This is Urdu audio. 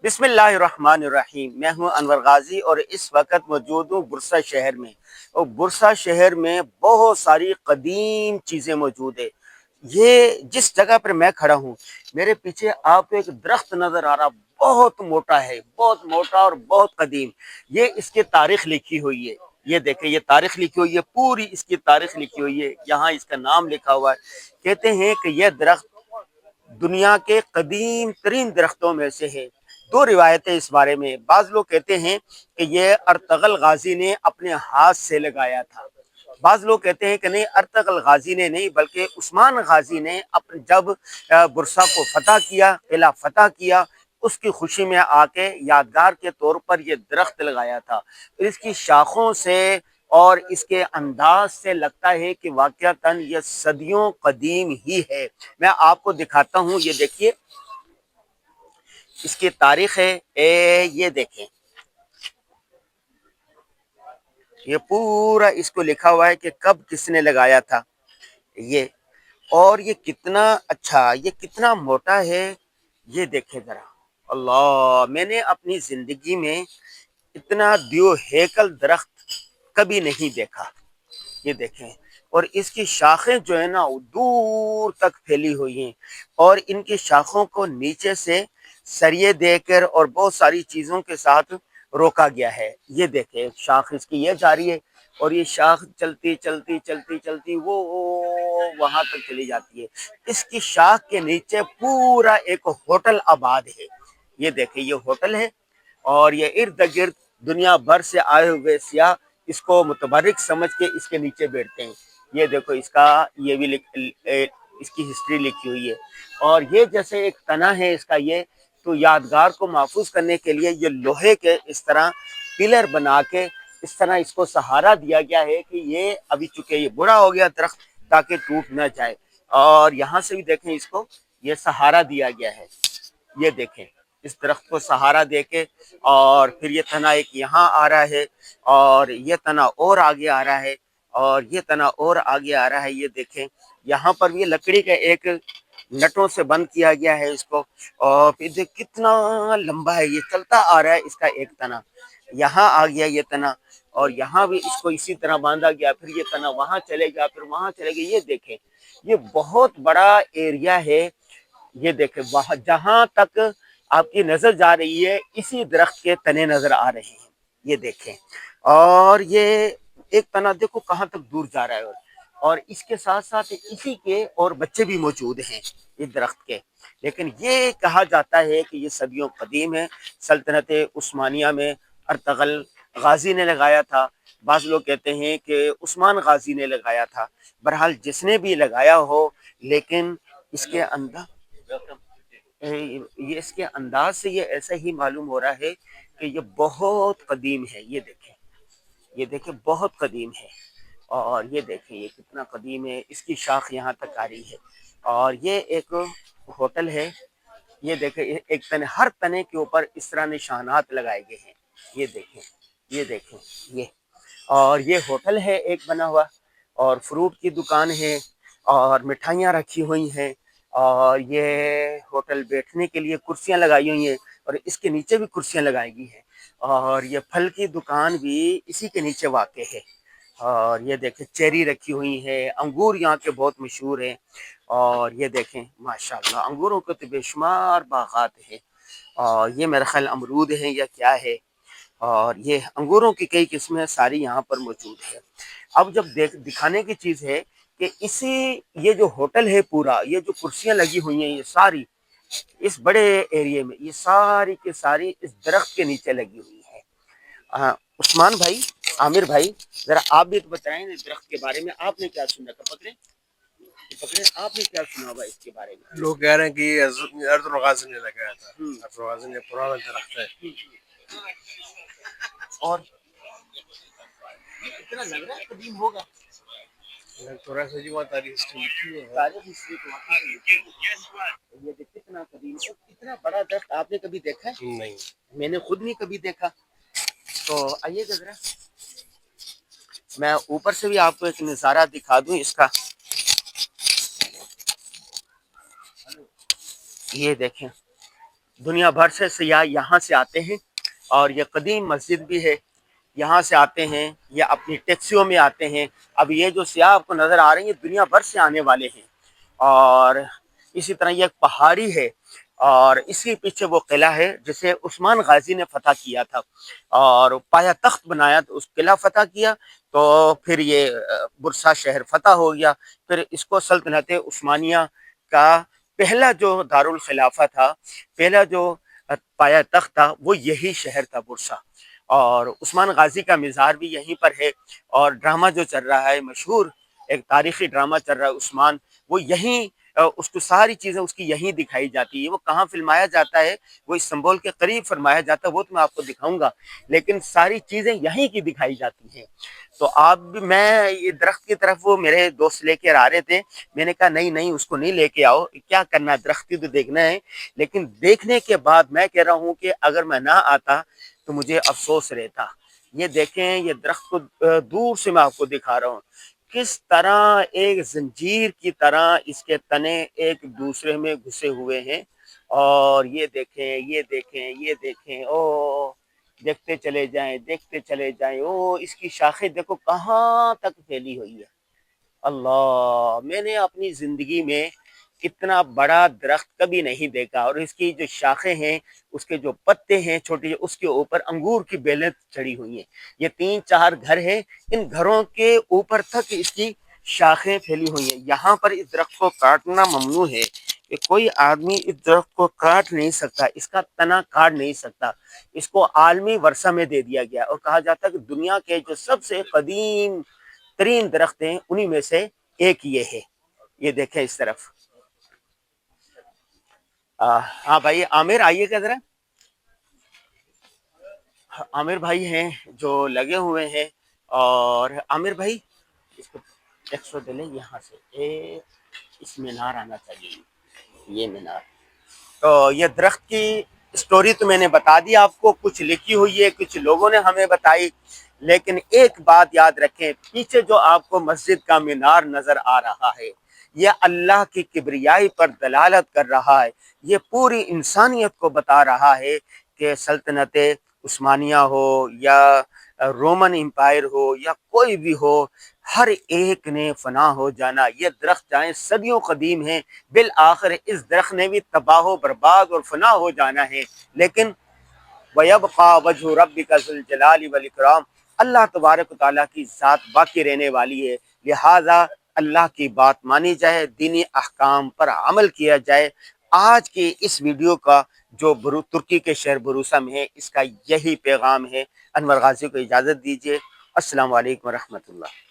بسم اللہ الرحمن الرحیم۔ میں ہوں انور غازی اور اس وقت موجود ہوں برسا شہر میں، اور برسا شہر میں بہت ساری قدیم چیزیں موجود ہیں۔ یہ جس جگہ پر میں کھڑا ہوں، میرے پیچھے آپ کو ایک درخت نظر آ رہا، بہت موٹا ہے، بہت موٹا اور بہت قدیم۔ یہ اس کی تاریخ لکھی ہوئی ہے، یہ دیکھیں، یہ تاریخ لکھی ہوئی ہے، پوری اس کی تاریخ لکھی ہوئی ہے، یہاں اس کا نام لکھا ہوا ہے۔ کہتے ہیں کہ یہ درخت دنیا کے قدیم ترین درختوں میں سے ہے۔ دو روایتیں اس بارے میں، بعض لوگ کہتے ہیں کہ یہ ارطغرل غازی نے اپنے ہاتھ سے لگایا تھا، بعض لوگ کہتے ہیں کہ نہیں، ارطغرل غازی نے نہیں بلکہ عثمان غازی نے جب برسا کو فتح کیا، قلعہ فتح کیا، اس کی خوشی میں آ کے یادگار کے طور پر یہ درخت لگایا تھا۔ اس کی شاخوں سے اور اس کے انداز سے لگتا ہے کہ واقعتاً یہ صدیوں قدیم ہی ہے۔ میں آپ کو دکھاتا ہوں، یہ دیکھیے، اس کی تاریخ ہے، یہ دیکھیں، یہ پورا اس کو لکھا ہوا ہے کہ کب کس نے لگایا تھا یہ، اور یہ کتنا اچھا، یہ کتنا موٹا ہے، یہ دیکھیں ذرا۔ اللہ، میں نے اپنی زندگی میں اتنا دیو ہیکل درخت کبھی نہیں دیکھا، یہ دیکھیں۔ اور اس کی شاخیں جو ہے نا، وہ دور تک پھیلی ہوئی ہیں، اور ان کی شاخوں کو نیچے سے سریے دے کر اور بہت ساری چیزوں کے ساتھ روکا گیا ہے۔ یہ دیکھیں، شاخ اس کی یہ جاری ہے، اور یہ شاخ چلتی چلتی چلتی چلتی وہ وہاں تک چلی جاتی ہے۔ اس کی شاخ کے نیچے پورا ایک ہوٹل آباد ہے، یہ دیکھیں، یہ ہوٹل ہے، اور یہ ارد گرد دنیا بھر سے آئے ہوئے سیاح اس کو متبرک سمجھ کے اس کے نیچے بیٹھتے ہیں۔ یہ دیکھو، اس کا یہ بھی اس کی ہسٹری لکھی ہوئی ہے، اور یہ جیسے ایک تنا ہے اس کا، یہ تو یادگار کو محفوظ کرنے کے لیے یہ لوہے کے اس طرح پلر بنا کے اس طرح اس کو سہارا دیا گیا ہے کہ یہ ابھی چونکہ یہ بڑا ہو گیا درخت، تاکہ ٹوٹ نہ جائے۔ اور یہاں سے بھی دیکھیں، اس کو یہ سہارا دیا گیا ہے، یہ دیکھیں، اس درخت کو سہارا دے کے، اور پھر یہ تنا ایک یہاں آ رہا ہے، اور یہ تنا اور آگے آ رہا ہے، اور یہ تنا اور آگے آ رہا ہے، یہ دیکھیں۔ یہاں پر بھی لکڑی کا ایک نٹوں سے بند کیا گیا ہے اس کو، اور پھر دیکھ کتنا لمبا ہے، یہ چلتا آ رہا ہے اس کا ایک تنا، یہاں آ گیا یہ تنا، اور یہاں بھی اس کو اسی طرح باندھا گیا، پھر یہ تنا وہاں چلے گا، پھر وہاں چلے گا، یہ دیکھیں، یہ بہت بڑا ایریا ہے۔ یہ دیکھیں، وہاں جہاں تک آپ کی نظر جا رہی ہے، اسی درخت کے تنے نظر آ رہے ہیں، یہ دیکھیں۔ اور یہ ایک تنا دیکھو کہاں تک دور جا رہا ہے، اور اس کے ساتھ ساتھ اسی کے اور بچے بھی موجود ہیں اس درخت کے، لیکن یہ کہا جاتا ہے کہ یہ صدیوں قدیم ہے، سلطنت عثمانیہ میں ارطغرل غازی نے لگایا تھا، بعض لوگ کہتے ہیں کہ عثمان غازی نے لگایا تھا۔ بہرحال جس نے بھی لگایا ہو، لیکن اس کے اندر یہ اس کے انداز سے یہ ایسا ہی معلوم ہو رہا ہے کہ یہ بہت قدیم ہے، یہ دیکھیں، یہ دیکھیں، بہت قدیم ہے، اور یہ دیکھیں یہ کتنا قدیم ہے، اس کی شاخ یہاں تک آ رہی ہے، اور یہ ایک ہوٹل ہے، یہ دیکھیں، ایک تنے، ہر تنے کے اوپر اس طرح نشانات لگائے گئے ہیں، یہ دیکھیں، یہ دیکھیں، یہ، اور یہ ہوٹل ہے ایک بنا ہوا، اور فروٹ کی دکان ہے، اور مٹھائیاں رکھی ہوئی ہیں، اور یہ ہوٹل بیٹھنے کے لیے کرسیاں لگائی ہوئی ہیں، اور اس کے نیچے بھی کرسیاں لگائی گئی ہیں، اور یہ پھل کی دکان بھی اسی کے نیچے واقع ہے، اور یہ دیکھیں چیری رکھی ہوئی ہے، انگور یہاں کے بہت مشہور ہیں، اور یہ دیکھیں ماشاءاللہ انگوروں کے تو بے شمار باغات ہیں، اور یہ میرا خیال امرود ہیں یا کیا ہے، اور یہ انگوروں کی کئی قسمیں ساری یہاں پر موجود ہے۔ اب جب دکھانے کی چیز ہے کہ اسی یہ جو ہوٹل ہے پورا، یہ جو کرسیاں لگی ہوئی ہیں، یہ ساری اس بڑے ایریے میں، یہ ساری کی ساری اس درخت کے نیچے لگی ہوئی ہے۔ عثمان بھائی، عامر بھائی، ذرا آپ بھی تو بتائیں اس درخت کے بارے میں، آپ نے کیا سنا تھا؟ پکڑے پکڑے، آپ نے کیا سنا ہوا اس کے بارے میں؟ لوگ کہہ رہے ہیں کہ یہ ارطغرل غازی نے لگایا تھا، ارطغرل غازی نے پرانا درخت ہے۔ اور اتنا لگ رہا ہے قدیم ہوگا، تھوڑا سا جو تاریخ لکھی ہے، تاریخ ہسٹری کو وہاں سے لکھی ہے۔ یہ کتنا قدیم، اتنا بڑا درخت آپ نے کبھی دیکھا ہے؟ نہیں، میں نے خود نہیں کبھی دیکھا۔ تو آئیے گا ذرا، میں اوپر سے بھی آپ کو ایک نظارہ دکھا دوں اس کا، یہ دیکھیں، دنیا بھر سے سیاح یہاں سے آتے ہیں اور یہ قدیم مسجد بھی ہے، یہاں سے آتے ہیں، یہ اپنی ٹیکسیوں میں آتے ہیں۔ اب یہ جو سیاح آپ کو نظر آ رہے ہیں یہ دنیا بھر سے آنے والے ہیں، اور اسی طرح یہ ایک پہاڑی ہے، اور اس کے پیچھے وہ قلعہ ہے جسے عثمان غازی نے فتح کیا تھا اور پایا تخت بنایا، تو اس قلعہ فتح کیا، تو پھر یہ برسا شہر فتح ہو گیا۔ پھر اس کو سلطنت عثمانیہ کا پہلا جو دارالخلافہ تھا، پہلا جو پایا تخت تھا، وہ یہی شہر تھا برسا، اور عثمان غازی کا مزار بھی یہیں پر ہے، اور ڈرامہ جو چل رہا ہے مشہور، ایک تاریخی ڈرامہ چل رہا ہے عثمان، وہ یہیں اس کو ساری چیزیں اس کی یہیں دکھائی جاتی ہے۔ وہ کہاں فلمایا جاتا ہے، وہ استنبول کے قریب فرمایا جاتا ہے، وہ تو میں آپ کو دکھاؤں گا، لیکن ساری چیزیں یہیں کی دکھائی جاتی ہیں۔ تو آپ بھی، میں یہ درخت کی طرف، وہ میرے دوست لے کے آ رہے تھے، میں نے کہا نہیں نہیں اس کو نہیں لے کے آؤ، کیا کرنا ہے، درخت کی تو دیکھنا ہے، لیکن دیکھنے کے بعد میں کہہ رہا ہوں کہ اگر میں نہ آتا تو مجھے افسوس رہتا۔ یہ دیکھیں، یہ درخت کو دور سے میں آپ کو دکھا رہا ہوں، کس طرح ایک زنجیر کی طرح اس کے تنے ایک دوسرے میں گھسے ہوئے ہیں، اور یہ دیکھیں، یہ دیکھیں، یہ دیکھیں، او دیکھتے چلے جائیں، دیکھتے چلے جائیں، او اس کی شاخیں دیکھو کہاں تک پھیلی ہوئی ہے۔ اللہ، میں نے اپنی زندگی میں اتنا بڑا درخت کبھی نہیں دیکھا، اور اس کی جو شاخیں ہیں، اس کے جو پتے ہیں چھوٹے، اس کے اوپر انگور کی بیلیں چڑھی ہوئی ہیں۔ یہ 3-4 گھر ہیں، ان گھروں کے اوپر تک اس کی شاخیں پھیلی ہوئی ہیں۔ یہاں پر اس درخت کو کاٹنا ممنوع ہے، کہ کوئی آدمی اس درخت کو کاٹ نہیں سکتا، اس کا تنا کاٹ نہیں سکتا۔ اس کو عالمی ورثہ میں دے دیا گیا، اور کہا جاتا ہے کہ دنیا کے جو سب سے قدیم ترین درخت ہیں انہی میں سے ایک یہ ہے۔ یہ دیکھیں اس طرف۔ ہاں بھائی عامر آئیے گا ذرا، عامر بھائی ہیں جو لگے ہوئے ہیں، اور عامر بھائی اس کو 100 دے لیں یہاں سے، اس مینار آنا چاہیے، یہ مینار۔ تو یہ درخت کی سٹوری تو میں نے بتا دی آپ کو، کچھ لکھی ہوئی ہے، کچھ لوگوں نے ہمیں بتائی، لیکن ایک بات یاد رکھیں، پیچھے جو آپ کو مسجد کا مینار نظر آ رہا ہے، یہ اللہ کی کبریائی پر دلالت کر رہا ہے۔ یہ پوری انسانیت کو بتا رہا ہے کہ سلطنت عثمانیہ ہو یا رومن امپائر ہو یا کوئی بھی ہو، ہر ایک نے فنا ہو جانا۔ یہ درخت چاہے صدیوں قدیم ہیں، بالآخر اس درخت نے بھی تباہ و برباد اور فنا ہو جانا ہے، لیکن وَيَبْقَى وَجْهُ رَبِّكَ ذُو الْجَلَالِ وَالْإِكْرَامِ، اللہ تبارک و تعالیٰ کی ذات باقی رہنے والی ہے، لہٰذا اللہ کی بات مانی جائے، دینی احکام پر عمل کیا جائے۔ آج کی اس ویڈیو کا جو ترکی کے شہر بروسا میں ہے، اس کا یہی پیغام ہے۔ انور غازی کو اجازت دیجیے، السلام علیکم ورحمۃ اللہ۔